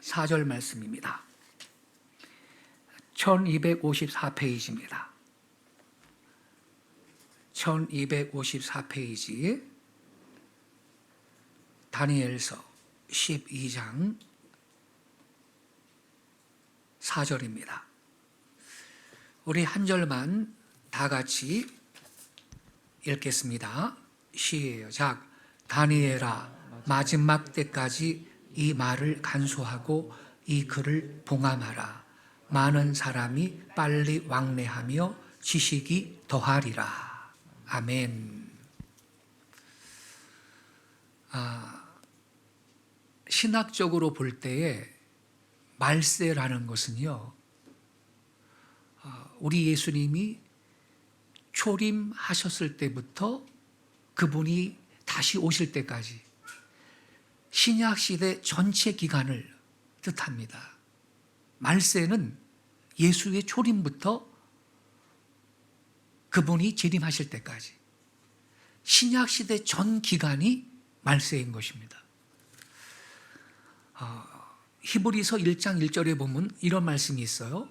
4절 말씀입니다. 1254페이지입니다. 1254페이지 다니엘서 12장 4절입니다. 우리 한 절만 다 같이 읽겠습니다. 시작. 다니엘아, 마지막 때까지 이 말을 간수하고 이 글을 봉함하라. 많은 사람이 빨리 왕래하며 지식이 더하리라. 아멘. 신학적으로 볼 때에 말세라는 것은요, 우리 예수님이 초림하셨을 때부터 그분이 다시 오실 때까지 신약시대 전체 기간을 뜻합니다. 말세는 예수의 초림부터 그분이 재림하실 때까지 신약시대 전 기간이 말세인 것입니다. 히브리서 1장 1절에 보면 이런 말씀이 있어요.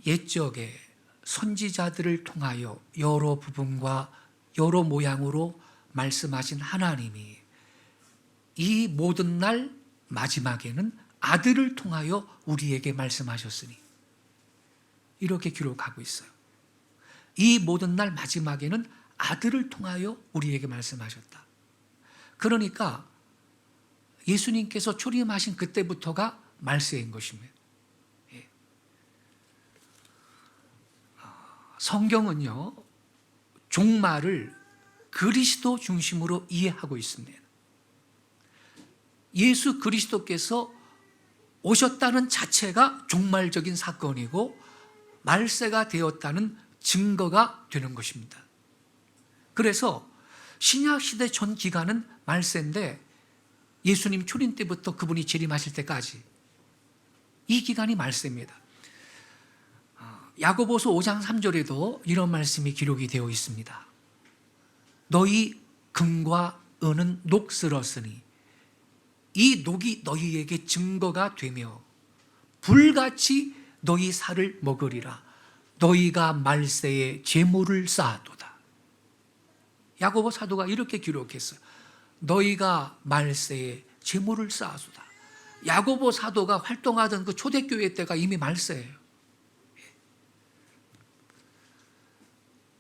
옛적에 선지자들을 통하여 여러 부분과 여러 모양으로 말씀하신 하나님이 이 모든 날 마지막에는 아들을 통하여 우리에게 말씀하셨으니, 이렇게 기록하고 있어요. 이 모든 날 마지막에는 아들을 통하여 우리에게 말씀하셨다. 그러니까 예수님께서 초림하신 그때부터가 말세인 것입니다. 성경은요, 종말을 그리스도 중심으로 이해하고 있습니다. 예수 그리스도께서 오셨다는 자체가 종말적인 사건이고 말세가 되었다는 증거가 되는 것입니다. 그래서 신약시대 전 기간은 말세인데 예수님 초림 때부터 그분이 재림하실 때까지 이 기간이 말세입니다. 야고보서 5장 3절에도 이런 말씀이 기록이 되어 있습니다. 너희 금과 은은 녹슬었으니 이 녹이 너희에게 증거가 되며 불같이 너희 살을 먹으리라. 너희가 말세에 재물을 쌓아도다. 야고보 사도가 이렇게 기록했어요. 너희가 말세에 재물을 쌓아도다. 야고보 사도가 활동하던 그 초대교회 때가 이미 말세예요.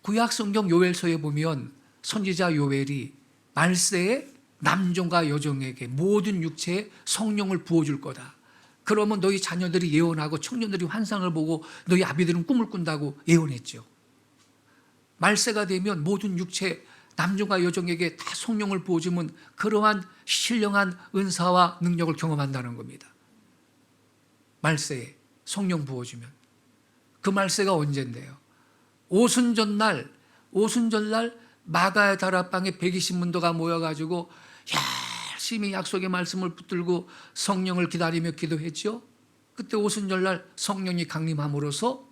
구약성경 요엘서에 보면 선지자 요엘이 말세에 남종과 여종에게 모든 육체에 성령을 부어줄 거다. 그러면 너희 자녀들이 예언하고 청년들이 환상을 보고 너희 아비들은 꿈을 꾼다고 예언했죠. 말세가 되면 모든 육체 남종과 여종에게 다 성령을 부어주면 그러한 신령한 은사와 능력을 경험한다는 겁니다. 말세에 성령 부어주면. 그 말세가 언젠데요? 오순절날 마가의 다락방에 120문도가 모여가지고 열심히 약속의 말씀을 붙들고 성령을 기다리며 기도했죠. 그때 오순절날 성령이 강림함으로써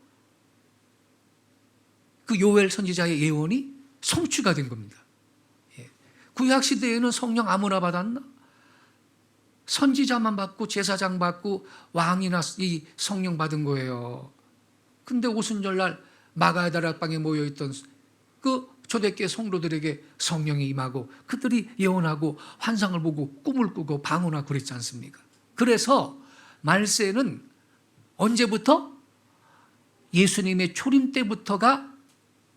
그 요엘 선지자의 예언이 성취가 된 겁니다. 구약시대에는 성령 아무나 받았나? 선지자만 받고 제사장 받고 왕이나 이 성령 받은 거예요. 근데 오순절날 마가의 다락방에 모여있던 그 초대교회 성도들에게 성령이 임하고 그들이 예언하고 환상을 보고 꿈을 꾸고 방언하고 그랬지 않습니까? 그래서 말세는 언제부터? 예수님의 초림 때부터가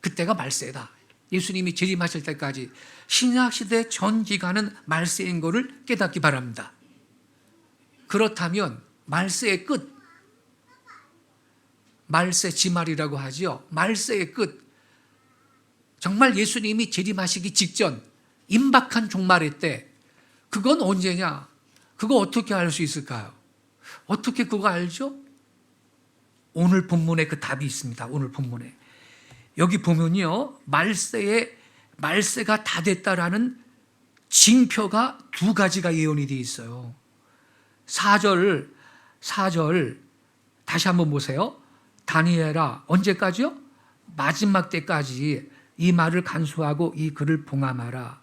그때가 말세다. 예수님이 재림하실 때까지 신약시대 전 기간은 말세인 것을 깨닫기 바랍니다. 그렇다면 말세의 끝, 말세 지말이라고 하지요. 말세의 끝, 정말 예수님이 재림하시기 직전 임박한 종말의 때, 그건 언제냐? 그거 어떻게 알 수 있을까요? 어떻게 그거 알죠? 오늘 본문에 그 답이 있습니다. 오늘 본문에 여기 보면요, 말세가 다 됐다라는 징표가 두 가지가 예언이 되어 있어요. 4절 다시 한번 보세요. 다니엘아, 언제까지요? 마지막 때까지 이 말을 간수하고 이 글을 봉함하라.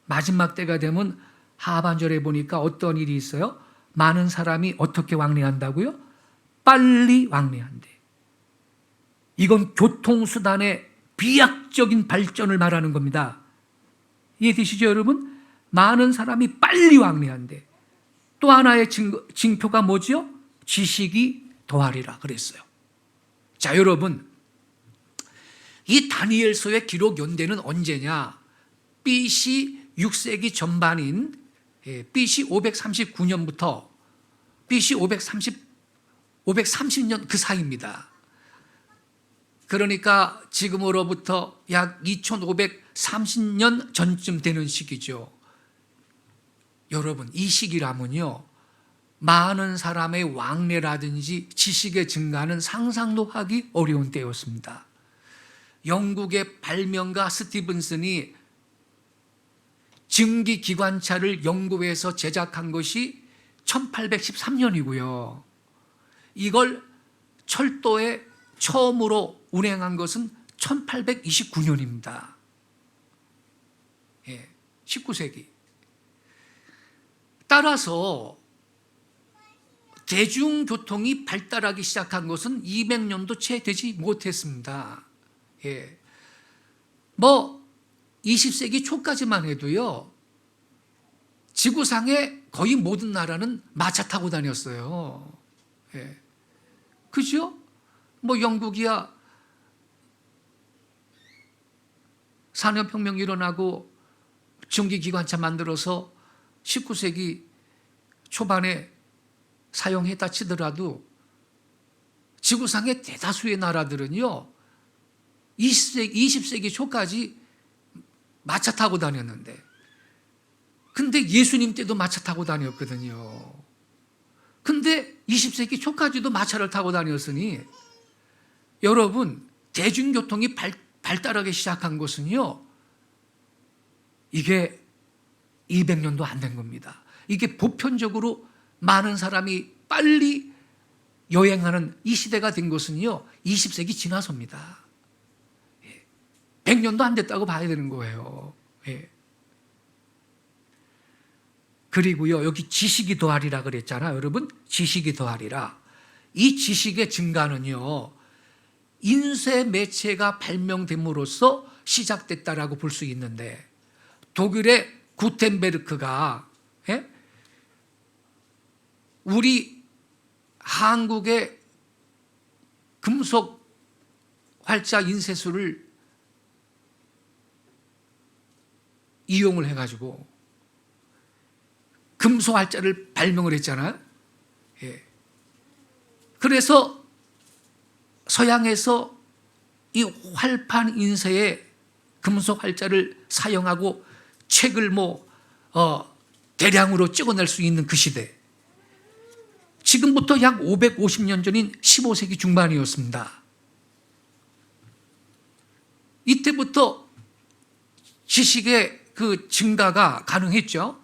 마지막 때가 되면 하반절에 보니까 어떤 일이 있어요? 많은 사람이 어떻게 왕래한다고요? 빨리 왕래한대. 이건 교통수단의 비약적인 발전을 말하는 겁니다. 이해되시죠, 여러분? 많은 사람이 빨리 왕래한대. 또 하나의 징표가 뭐지요? 지식이 더하리라 그랬어요. 자, 여러분, 이 다니엘서의 기록 연대는 언제냐? BC 6세기 전반인 BC 539년부터 BC 530년 그 사이입니다. 그러니까 지금으로부터 약 2530년 전쯤 되는 시기죠. 여러분, 이 시기라면요, 많은 사람의 왕래라든지 지식의 증가는 상상도 하기 어려운 때였습니다. 영국의 발명가 스티븐슨이 증기기관차를 연구해서 제작한 것이 1813년이고요. 이걸 철도에 처음으로 운행한 것은 1829년입니다. 19세기. 따라서 대중교통이 발달하기 시작한 것은 200년도 채 되지 못했습니다. 20세기 초까지만 해도요, 지구상의 거의 모든 나라는 마차 타고 다녔어요. 그죠? 영국이야 산업혁명이 일어나고 전기기관차 만들어서 19세기 초반에 사용했다 치더라도 지구상의 대다수의 나라들은요, 20세기 초까지 마차 타고 다녔는데, 근데 예수님 때도 마차 타고 다녔거든요. 근데 20세기 초까지도 마차를 타고 다녔으니, 여러분, 대중교통이 발달하기 시작한 것은요, 이게 200년도 안 된 겁니다. 이게 보편적으로 많은 사람이 빨리 여행하는 이 시대가 된 것은요, 20세기 지나서입니다. 100년도 안 됐다고 봐야 되는 거예요. 그리고요, 여기 지식이 더하리라 그랬잖아요. 여러분, 지식이 더하리라. 이 지식의 증가는요, 인쇄 매체가 발명됨으로써 시작됐다라고 볼 수 있는데, 독일의 구텐베르크가 우리 한국의 금속 활자 인쇄술을 이용을 해가지고 금속 활자를 발명을 했잖아요. 그래서 서양에서 이 활판 인쇄에 금속 활자를 사용하고 책을 대량으로 찍어낼 수 있는 그 시대, 지금부터 약 550년 전인 15세기 중반이었습니다. 이때부터 지식의 그 증가가 가능했죠.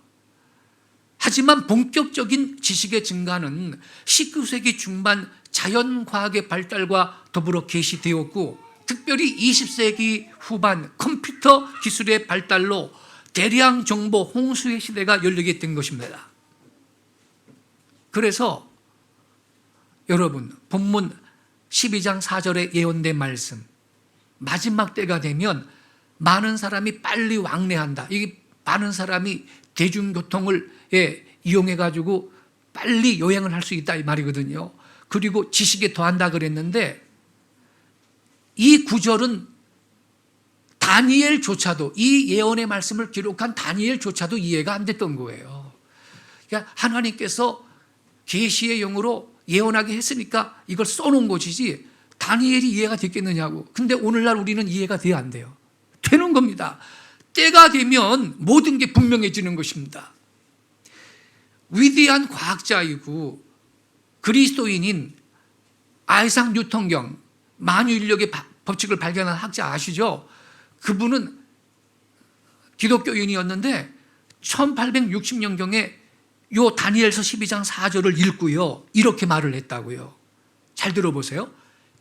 하지만 본격적인 지식의 증가는 19세기 중반 자연과학의 발달과 더불어 개시되었고, 특별히 20세기 후반 컴퓨터 기술의 발달로 대량 정보 홍수의 시대가 열리게 된 것입니다. 그래서 여러분, 본문 12장 4절에 예언된 말씀, 마지막 때가 되면 많은 사람이 빨리 왕래한다. 이게 많은 사람이 대중교통을 이용해가지고 빨리 여행을 할 수 있다 이 말이거든요. 그리고 지식에 더한다 그랬는데, 이 구절은 다니엘조차도, 이 예언의 말씀을 기록한 다니엘조차도 이해가 안 됐던 거예요. 그러니까 하나님께서 계시의 영으로 예언하게 했으니까 이걸 써놓은 것이지 다니엘이 이해가 됐겠느냐고. 근데 오늘날 우리는 이해가 돼야 안 돼요. 되는 겁니다. 때가 되면 모든 게 분명해지는 것입니다. 위대한 과학자이고 그리스도인인 아이작 뉴턴경, 만유인력의 법칙을 발견한 학자 아시죠? 그분은 기독교인이었는데 1860년경에 요 다니엘서 12장 4절을 읽고요, 이렇게 말을 했다고요. 잘 들어보세요.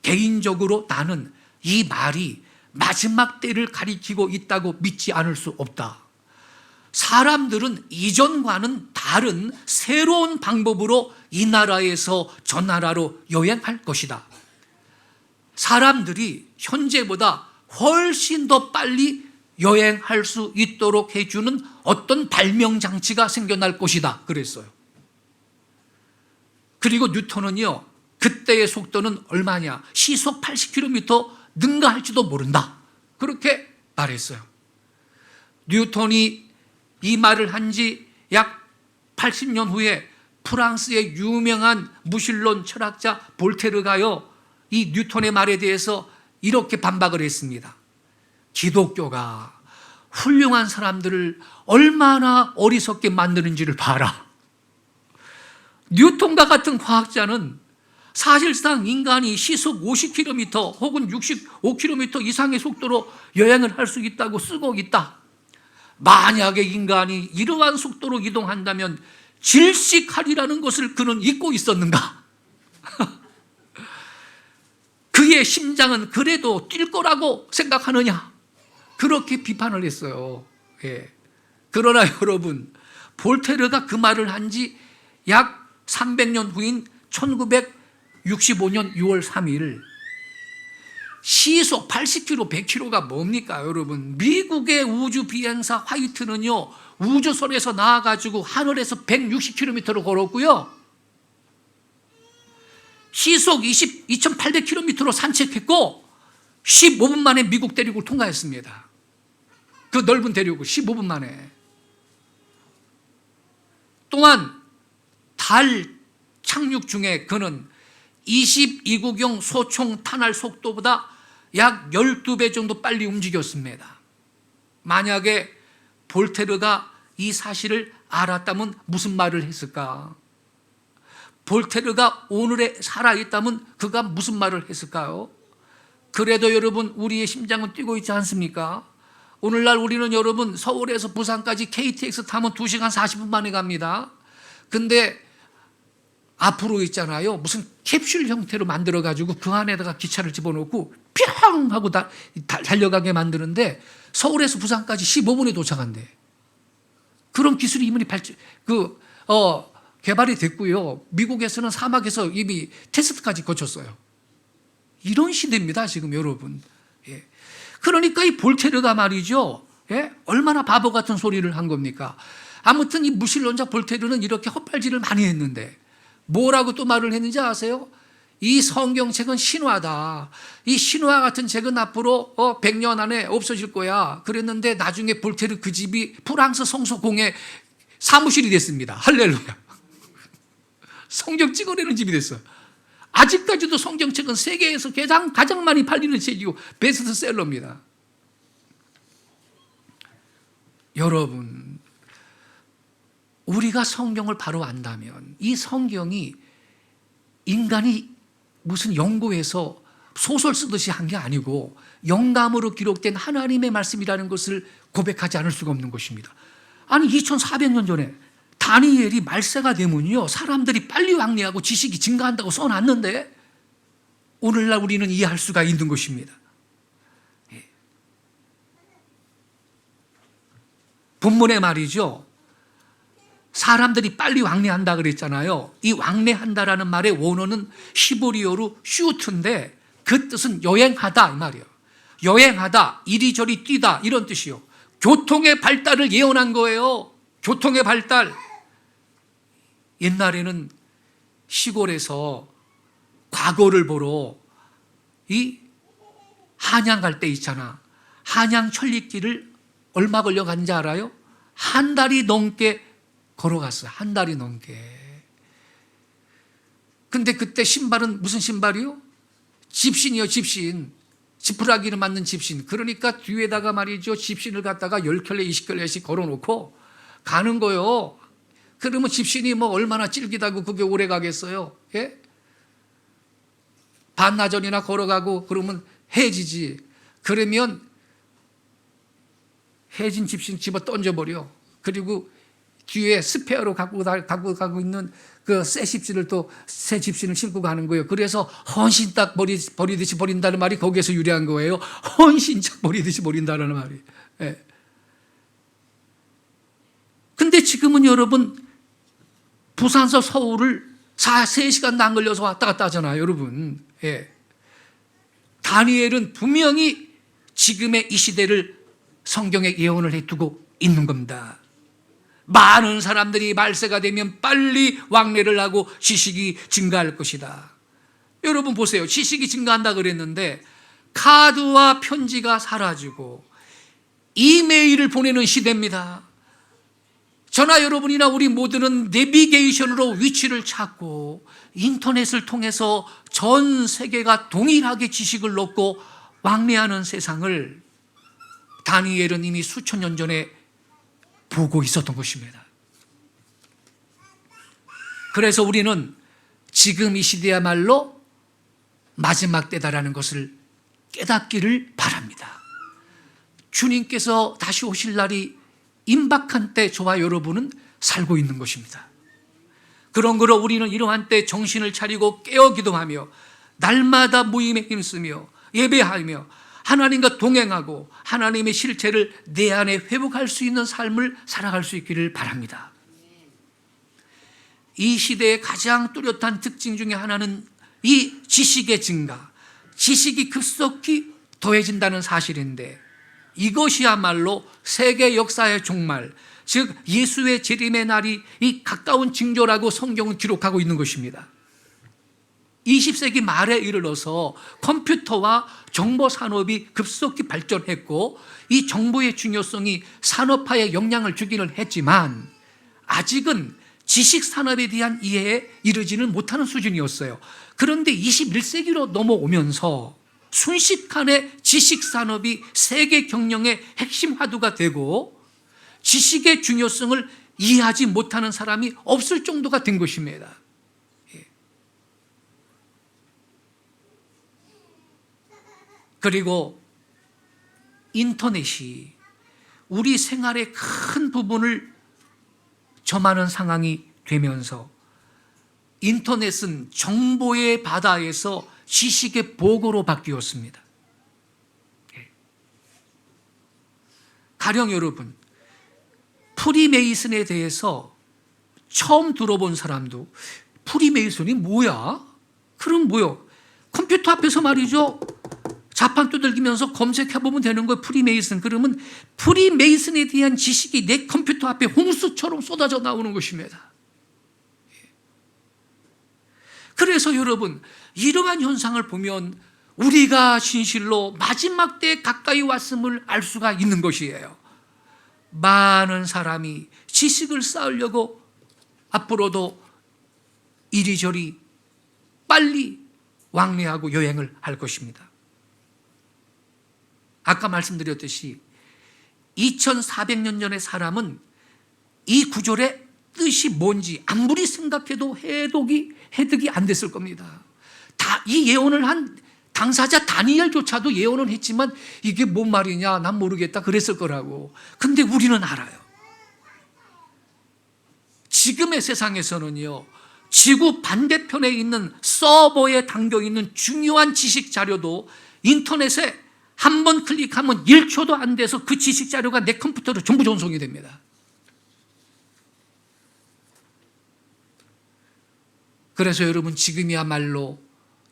개인적으로 나는 이 말이 마지막 때를 가리키고 있다고 믿지 않을 수 없다. 사람들은 이전과는 다른 새로운 방법으로 이 나라에서 저 나라로 여행할 것이다. 사람들이 현재보다 훨씬 더 빨리 여행할 수 있도록 해주는 어떤 발명장치가 생겨날 것이다 그랬어요. 그리고 뉴턴은요, 그때의 속도는 얼마냐, 시속 80km 능가할지도 모른다, 그렇게 말했어요. 뉴턴이 이 말을 한 지 약 80년 후에 프랑스의 유명한 무신론 철학자 볼테르가요, 이 뉴턴의 말에 대해서 이렇게 반박을 했습니다. 기독교가 훌륭한 사람들을 얼마나 어리석게 만드는지를 봐라. 뉴턴과 같은 과학자는 사실상 인간이 시속 50km 혹은 65km 이상의 속도로 여행을 할 수 있다고 쓰고 있다. 만약에 인간이 이러한 속도로 이동한다면 질식하리라는 것을 그는 잊고 있었는가? 그의 심장은 그래도 뛸 거라고 생각하느냐? 그렇게 비판을 했어요. 예. 그러나 여러분, 볼테르가 그 말을 한 지 약 300년 후인 1965년 6월 3일 시속 80km, 100km가 뭡니까 여러분? 미국의 우주 비행사 화이트는요, 우주선에서 나와가지고 하늘에서 160km로 걸었고요, 시속 2800km로 산책했고 15분 만에 미국 대륙을 통과했습니다. 그 넓은 대륙을 15분 만에. 또한 달 착륙 중에 그는 22구경 소총 탄할 속도보다 약 12배 정도 빨리 움직였습니다. 만약에 볼테르가 이 사실을 알았다면 무슨 말을 했을까? 볼테르가 오늘에 살아있다면 그가 무슨 말을 했을까요? 그래도 여러분, 우리의 심장은 뛰고 있지 않습니까? 오늘날 우리는 여러분, 서울에서 부산까지 KTX 타면 2시간 40분 만에 갑니다. 근데 앞으로 있잖아요, 무슨 캡슐 형태로 만들어가지고 그 안에다가 기차를 집어넣고 뿅 하고 달려가게 만드는데 서울에서 부산까지 15분에 도착한대. 그런 기술이 이미 개발이 됐고요. 미국에서는 사막에서 이미 테스트까지 거쳤어요. 이런 시대입니다, 지금 여러분. 예. 그러니까 이 볼테르가 말이죠, 예? 얼마나 바보 같은 소리를 한 겁니까? 아무튼 이 무신론자 볼테르는 이렇게 헛발질을 많이 했는데 뭐라고 또 말을 했는지 아세요? 이 성경책은 신화다. 이 신화 같은 책은 앞으로 100년 안에 없어질 거야. 그랬는데 나중에 볼테르 그 집이 프랑스 성서공회 사무실이 됐습니다. 할렐루야. 성경 찍어내는 집이 됐어요. 아직까지도 성경책은 세계에서 가장 많이 팔리는 책이고 베스트셀러입니다. 여러분, 우리가 성경을 바로 안다면 이 성경이 인간이 무슨 연구해서 소설 쓰듯이 한 게 아니고 영감으로 기록된 하나님의 말씀이라는 것을 고백하지 않을 수가 없는 것입니다. 아니 2400년 전에 다니엘이 말세가 되면요, 사람들이 빨리 왕래하고 지식이 증가한다고 써놨는데 오늘날 우리는 이해할 수가 있는 것입니다. 예. 본문에 말이죠, 사람들이 빨리 왕래한다 그랬잖아요. 이 왕래한다라는 말의 원어는 히브리어로 슈트인데 그 뜻은 여행하다 이 말이에요. 여행하다, 이리저리 뛰다 이런 뜻이요. 교통의 발달을 예언한 거예요. 교통의 발달. 옛날에는 시골에서 과거를 보러 이 한양 갈 때 있잖아. 한양 천리길을 얼마 걸려갔는지 알아요? 한 달이 넘게 걸어갔어요. 한 달이 넘게. 근데 그때 신발은 무슨 신발이요? 집신이요, 집신. 지푸라기를 맞는 집신. 그러니까 뒤에다가 말이죠, 집신을 갖다가 10켤레, 20켤레씩 걸어놓고 가는 거요. 그러면 집신이 뭐 얼마나 질기다고 그게 오래 가겠어요? 예? 반나절이나 걸어가고 그러면 해지지. 그러면 해진 집신 집어 던져버려. 그리고 뒤에 스페어로 갖고 가고 있는 그 새 집신을 또 새 집신을 신고 가는 거예요. 그래서 헌신딱 버리듯이 버린다는 말이 거기에서 유래한 거예요. 헌신짝 버리듯이 버린다는 말이. 예. 근데 지금은 여러분 부산서 서울을 3시간도 안 걸려서 왔다 갔다 하잖아요, 여러분. 예. 다니엘은 분명히 지금의 이 시대를 성경에 예언을 해두고 있는 겁니다. 많은 사람들이 말세가 되면 빨리 왕래를 하고 지식이 증가할 것이다. 여러분 보세요. 지식이 증가한다 그랬는데 카드와 편지가 사라지고 이메일을 보내는 시대입니다. 저나 여러분이나 우리 모두는 내비게이션으로 위치를 찾고 인터넷을 통해서 전 세계가 동일하게 지식을 얻고 왕래하는 세상을 다니엘은 이미 수천 년 전에 보고 있었던 것입니다. 그래서 우리는 지금 이 시대야말로 마지막 때다라는 것을 깨닫기를 바랍니다. 주님께서 다시 오실 날이 임박한 때 저와 여러분은 살고 있는 것입니다. 그러므로 우리는 이러한 때 정신을 차리고 깨어 기도하며 날마다 모임에 힘쓰며 예배하며 하나님과 동행하고 하나님의 실체를 내 안에 회복할 수 있는 삶을 살아갈 수 있기를 바랍니다. 이 시대의 가장 뚜렷한 특징 중에 하나는 이 지식의 증가, 지식이 급속히 더해진다는 사실인데 이것이야말로 세계 역사의 종말, 즉 예수의 재림의 날이 이 가까운 징조라고 성경은 기록하고 있는 것입니다. 20세기 말에 이르러서 컴퓨터와 정보 산업이 급속히 발전했고 이 정보의 중요성이 산업화에 영향을 주기는 했지만 아직은 지식 산업에 대한 이해에 이르지는 못하는 수준이었어요. 그런데 21세기로 넘어오면서 순식간에 지식 산업이 세계 경영의 핵심 화두가 되고 지식의 중요성을 이해하지 못하는 사람이 없을 정도가 된 것입니다. 그리고 인터넷이 우리 생활의 큰 부분을 점하는 상황이 되면서 인터넷은 정보의 바다에서 지식의 보고로 바뀌었습니다. 가령 여러분, 프리메이슨에 대해서 처음 들어본 사람도 프리메이슨이 뭐야? 그럼 뭐야? 컴퓨터 앞에서 말이죠. 자판 두들기면서 검색해보면 되는 거예요. 프리메이슨. 그러면 프리메이슨에 대한 지식이 내 컴퓨터 앞에 홍수처럼 쏟아져 나오는 것입니다. 그래서 여러분, 이러한 현상을 보면 우리가 진실로 마지막 때에 가까이 왔음을 알 수가 있는 것이에요. 많은 사람이 지식을 쌓으려고 앞으로도 이리저리 빨리 왕래하고 여행을 할 것입니다. 아까 말씀드렸듯이 2400년 전의 사람은 이 구절의 뜻이 뭔지 아무리 생각해도 해득이 안 됐을 겁니다. 이 예언을 한 당사자 다니엘조차도 예언을 했지만 이게 뭔 말이냐 난 모르겠다 그랬을 거라고. 근데 우리는 알아요. 지금의 세상에서는요, 지구 반대편에 있는 서버에 담겨있는 중요한 지식 자료도 인터넷에 한 번 클릭하면 1초도 안 돼서 그 지식 자료가 내 컴퓨터로 전부 전송이 됩니다. 그래서 여러분, 지금이야말로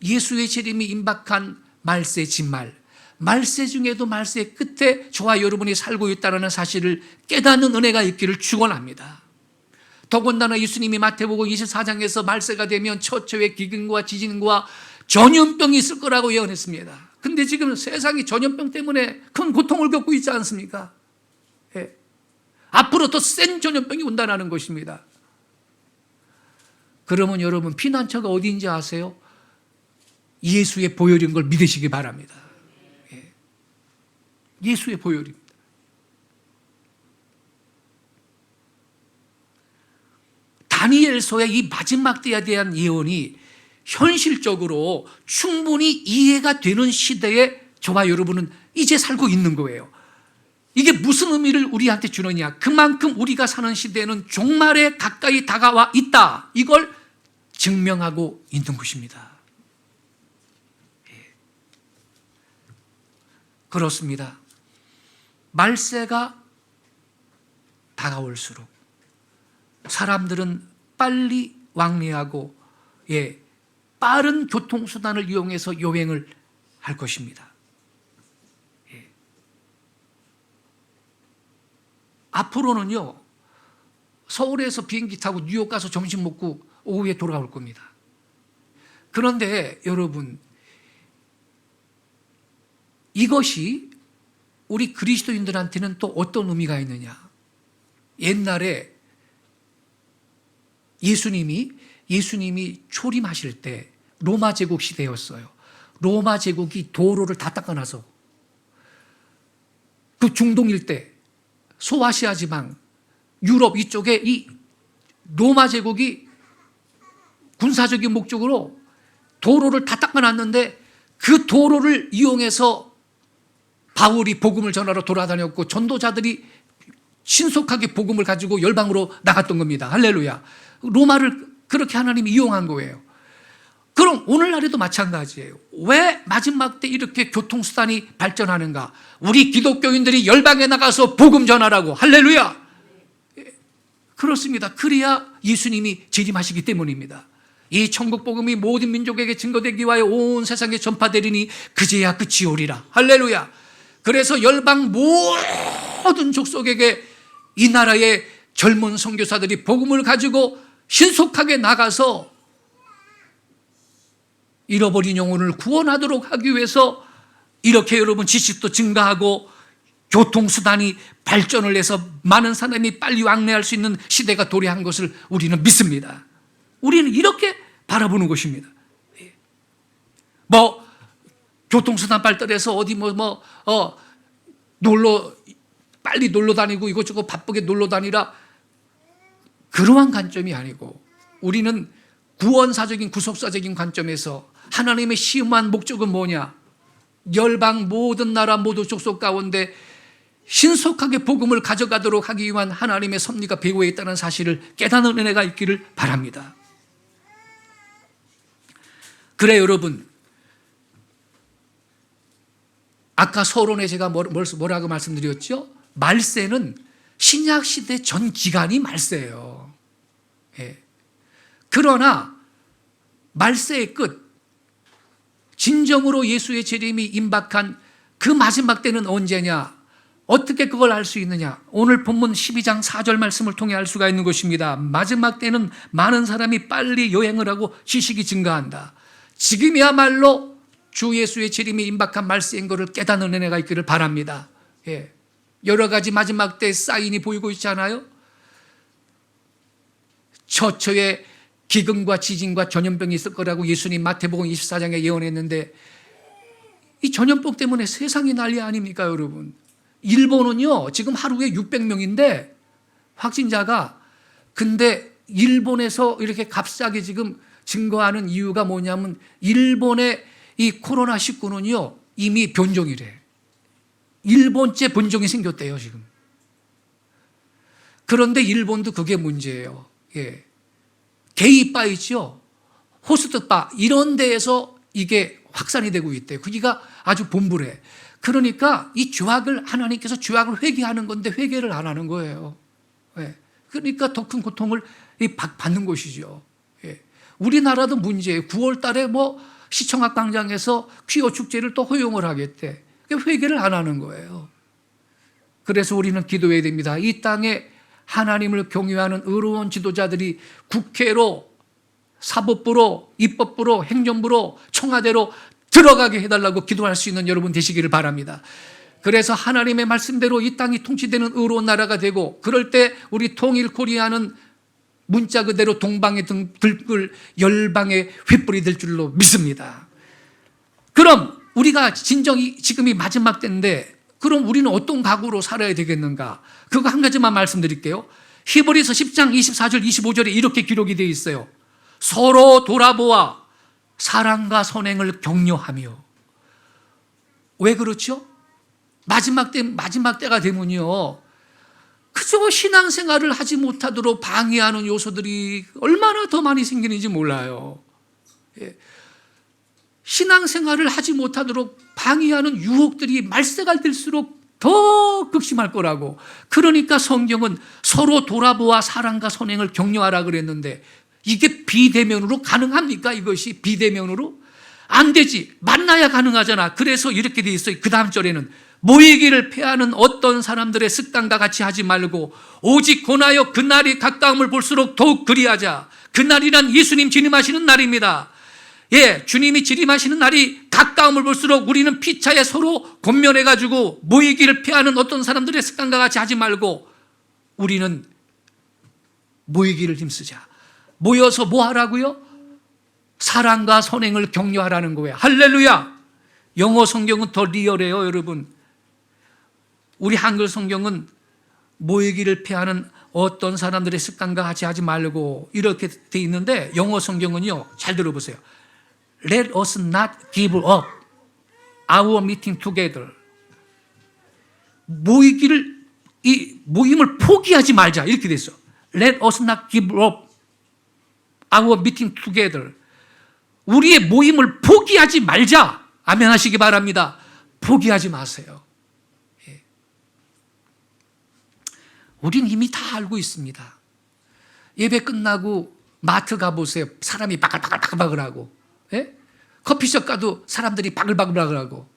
예수의 재림이 임박한 말세 진말, 말세 중에도 말세 끝에 저와 여러분이 살고 있다는 사실을 깨닫는 은혜가 있기를 축원합니다. 더군다나 예수님이 마태복음 24장에서 말세가 되면 처처의 기근과 지진과 전염병이 있을 거라고 예언했습니다. 근데 지금 세상이 전염병 때문에 큰 고통을 겪고 있지 않습니까? 예. 앞으로 더 센 전염병이 온다는 것입니다. 그러면 여러분, 피난처가 어디인지 아세요? 예수의 보혈인 걸 믿으시기 바랍니다. 예. 예수의 보혈입니다. 다니엘서의 이 마지막 때에 대한 예언이 현실적으로 충분히 이해가 되는 시대에 저와 여러분은 이제 살고 있는 거예요. 이게 무슨 의미를 우리한테 주느냐? 그만큼 우리가 사는 시대는 종말에 가까이 다가와 있다. 이걸 증명하고 있는 것입니다. 그렇습니다. 말세가 다가올수록 사람들은 빨리 왕래하고 빠른 교통수단을 이용해서 여행을 할 것입니다. 앞으로는요, 서울에서 비행기 타고 뉴욕 가서 점심 먹고 오후에 돌아올 겁니다. 그런데 여러분, 이것이 우리 그리스도인들한테는 또 어떤 의미가 있느냐? 옛날에 예수님이 초림하실 때 로마 제국 시대였어요. 로마 제국이 도로를 다 닦아놔서 그 중동 일대, 소아시아 지방, 유럽 이쪽에 이 로마 제국이 군사적인 목적으로 도로를 다 닦아놨는데 그 도로를 이용해서 바울이 복음을 전하러 돌아다녔고 전도자들이 신속하게 복음을 가지고 열방으로 나갔던 겁니다. 할렐루야. 로마를 그렇게 하나님이 이용한 거예요. 그럼 오늘날에도 마찬가지예요. 왜 마지막 때 이렇게 교통수단이 발전하는가? 우리 기독교인들이 열방에 나가서 복음 전하라고. 할렐루야. 그렇습니다. 그래야 예수님이 재림하시기 때문입니다. 이 천국 복음이 모든 민족에게 증거되기 위하여 온 세상에 전파되리니 그제야 끝이 오리라. 할렐루야. 그래서 열방 모든 족속에게 이 나라의 젊은 선교사들이 복음을 가지고 신속하게 나가서 잃어버린 영혼을 구원하도록 하기 위해서 이렇게 여러분 지식도 증가하고 교통수단이 발전을 해서 많은 사람이 빨리 왕래할 수 있는 시대가 도래한 것을 우리는 믿습니다. 우리는 이렇게 바라보는 것입니다. 교통수단 발달해서 어디 빨리 놀러 다니고 이것저것 바쁘게 놀러 다니라, 그러한 관점이 아니고 우리는 구원사적인 구속사적인 관점에서 하나님의 시험한 목적은 뭐냐? 열방 모든 나라 모두 족속 가운데 신속하게 복음을 가져가도록 하기 위한 하나님의 섭리가 배후에 있다는 사실을 깨닫는 은혜가 있기를 바랍니다. 그래 여러분, 아까 서론에 제가 뭐라고 말씀드렸죠? 말세는 신약시대 전 기간이 말세예요. 그러나 말세의 끝, 진정으로 예수의 재림이 임박한 그 마지막 때는 언제냐? 어떻게 그걸 알 수 있느냐? 오늘 본문 12장 4절 말씀을 통해 알 수가 있는 것입니다. 마지막 때는 많은 사람이 빨리 여행을 하고 지식이 증가한다. 지금이야말로 주 예수의 재림이 임박한 말세인 것을 깨닫는 은혜가 있기를 바랍니다. 여러 가지 마지막 때 사인이 보이고 있잖아요. 처처에 기근과 지진과 전염병이 있을 거라고 예수님 마태복음 24장에 예언했는데, 이 전염병 때문에 세상이 난리 아닙니까 여러분? 일본은요 지금 하루에 600명인데 확진자가, 근데 일본에서 이렇게 갑자기 지금 증거하는 이유가 뭐냐면 일본의 이 코로나19는요 이미 변종이래. 일본제 본종이 생겼대요 지금. 그런데 일본도 그게 문제예요. 게이바 있죠, 호스트바 이런 데에서 이게 확산이 되고 있대요. 그기가 아주 본부래. 그러니까 이 죄악을 하나님께서 죄악을 회개하는 건데 회개를 안 하는 거예요. 그러니까 더 큰 고통을 받는 것이죠. 우리나라도 문제예요. 9월 달에 시청 앞 광장에서 퀴어 축제를 또 허용을 하겠대. 회개를 안 하는 거예요. 그래서 우리는 기도해야 됩니다. 이 땅에 하나님을 경외하는 의로운 지도자들이 국회로, 사법부로, 입법부로, 행정부로, 청와대로 들어가게 해달라고 기도할 수 있는 여러분 되시기를 바랍니다. 그래서 하나님의 말씀대로 이 땅이 통치되는 의로운 나라가 되고, 그럴 때 우리 통일 코리아는 문자 그대로 동방의 들불 열방의 횃불이 될 줄로 믿습니다. 그럼 우리가 진정이 지금이 마지막 때인데 그럼 우리는 어떤 각오로 살아야 되겠는가? 그거 한 가지만 말씀드릴게요. 히브리서 10장 24절 25절에 이렇게 기록이 되어 있어요. 서로 돌아보아 사랑과 선행을 격려하며. 왜 그렇죠? 마지막 때가 되면요, 그저 신앙생활을 하지 못하도록 방해하는 요소들이 얼마나 더 많이 생기는지 몰라요. 신앙생활을 하지 못하도록 방해하는 유혹들이 말세가 될수록 더 극심할 거라고. 그러니까 성경은 서로 돌아보아 사랑과 선행을 격려하라 그랬는데 이게 비대면으로 가능합니까? 이것이 비대면으로? 안 되지. 만나야 가능하잖아. 그래서 이렇게 돼 있어요. 그 다음 절에는 모이기를 패하는 어떤 사람들의 습관과 같이 하지 말고 오직 권하여 그날이 가까움을 볼수록 더욱 그리하자. 그날이란 예수님 진임하시는 날입니다. 예, 주님이 진임하시는 날이 가까움을 볼수록 우리는 피차에 서로 권면해가지고 모이기를 피하는 어떤 사람들의 습관과 같이 하지 말고 우리는 모이기를 힘쓰자. 모여서 뭐 하라고요? 사랑과 선행을 격려하라는 거예요. 할렐루야! 영어 성경은 더 리얼해요, 여러분. 우리 한글 성경은 모이기를 피하는 어떤 사람들의 습관과 같이 하지 말고 이렇게 돼 있는데 영어 성경은요, 잘 들어보세요. Let us not give up our meeting together. 모임을 포기하지 말자. 이렇게 돼 있어. Let us not give up our meeting together. 우리의 모임을 포기하지 말자. 아멘 하시기 바랍니다. 포기하지 마세요. 예. 우린 이미 다 알고 있습니다. 예배 끝나고 마트 가보세요. 사람이 바글바글하고. 예? 커피숍 가도 사람들이 바글바글하고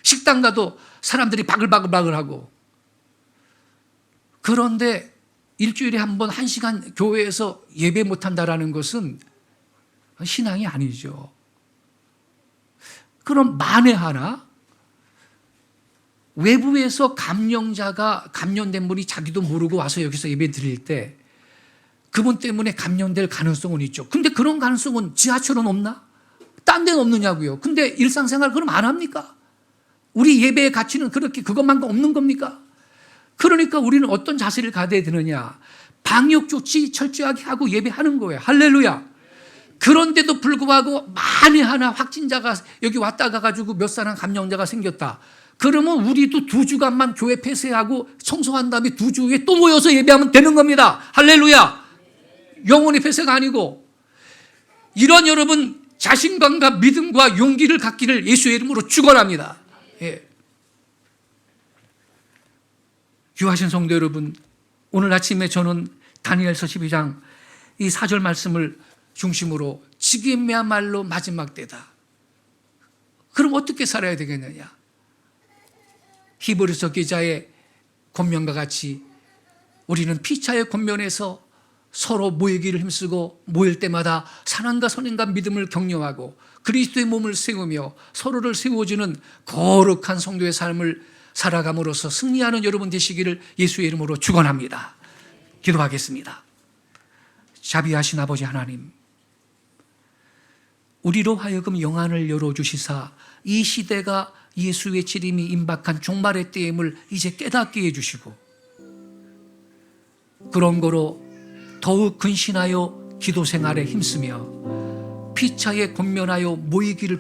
식당 가도 사람들이 바글바글하고 그런데 일주일에 한 번 1시간 교회에서 예배 못한다라는 것은 신앙이 아니죠. 그럼 만에 하나 외부에서 감염된 분이 자기도 모르고 와서 여기서 예배 드릴 때 그분 때문에 감염될 가능성은 있죠. 근데 그런 가능성은 지하철은 없나? 딴 데는 없느냐고요. 근데 일상생활 그럼 안 합니까? 우리 예배의 가치는 그렇게 그것만큼 없는 겁니까? 그러니까 우리는 어떤 자세를 가져야 되느냐? 방역 조치 철저하게 하고 예배하는 거예요. 할렐루야. 그런데도 불구하고 만에 하나 확진자가 여기 왔다 가가지고 몇 사람 감염자가 생겼다. 그러면 우리도 2주간만 교회 폐쇄하고 청소한 다음에 2주 후에 또 모여서 예배하면 되는 겁니다. 할렐루야. 영혼의 폐쇄가 아니고 이런 여러분 자신감과 믿음과 용기를 갖기를 예수의 이름으로 축원합니다. 예. 귀하신 성도 여러분, 오늘 아침에 저는 다니엘서 12장 이 4절 말씀을 중심으로 지금이야말로 마지막 때다. 그럼 어떻게 살아야 되겠느냐? 히브리서 기자의 권면과 같이 우리는 피차의 권면에서 서로 모이기를 힘쓰고 모일 때마다 사랑과 선행과 믿음을 격려하고 그리스도의 몸을 세우며 서로를 세워주는 거룩한 성도의 삶을 살아감으로써 승리하는 여러분 되시기를 예수의 이름으로 축원합니다. 기도하겠습니다. 자비하신 아버지 하나님, 우리로 하여금 영안을 열어주시사 이 시대가 예수의 재림이 임박한 종말의 때임을 이제 깨닫게 해주시고 그런 거로 더욱 근신하여 기도 생활에 힘쓰며 피차에 권면하여 모이기를